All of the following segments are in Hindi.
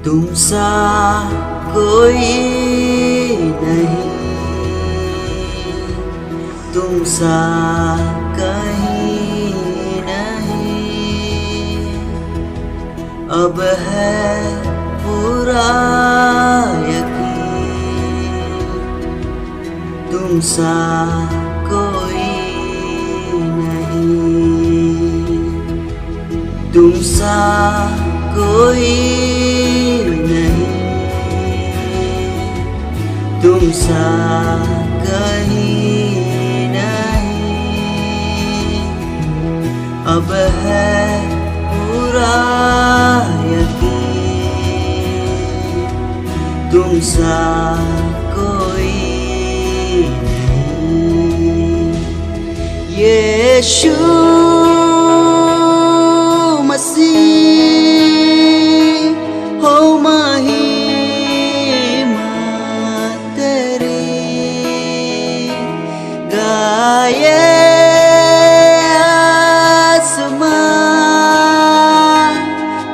तुमसा कोई नहीं, तुमसा कहीं नहीं। अब है पूरा यकीन, तुमसा कोई नहीं, तुमसा कोई नहीं, तुमसा कहीं नहीं। अब है पूरा यकीन, तुमसा कोई नहीं। यीशु मसीह हो महिमा तेरी, गाए आसमां,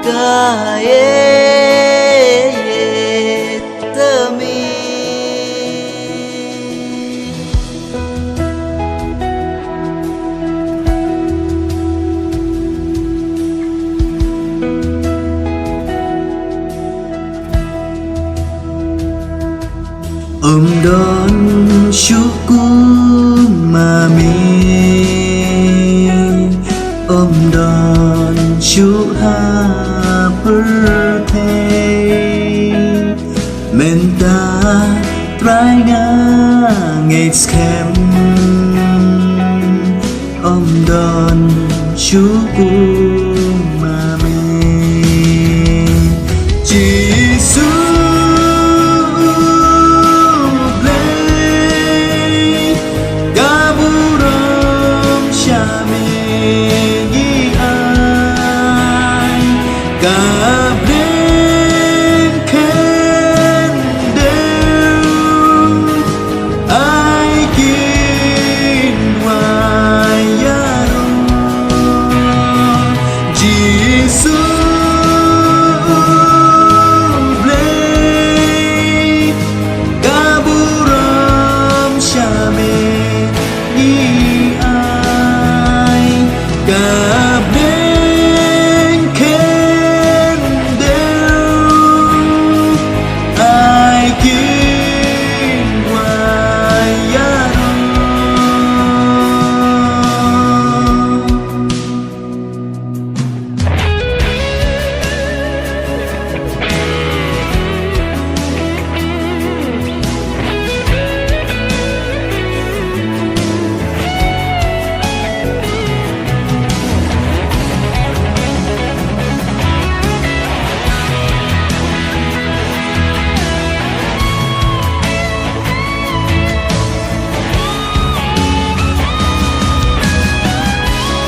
गाए đón syukur mami, đón Chúa berkati, minta trainya ngeskem, đón syukur mami, Jesus.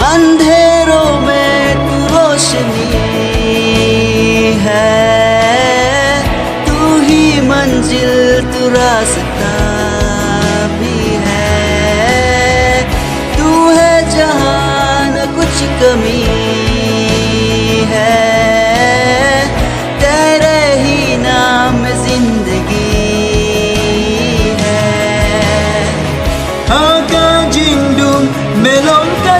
अंधेरों में तू रोशनी है, तू ही मंजिल तू रास्ता भी है, तू है जहाँ न कुछ कमी है, तेरे ही नाम जिंदगी है। आका जिंदुम मेलों का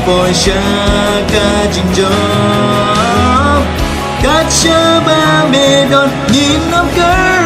Poi shaka jinjom kacha ba me don nhìn năm cơn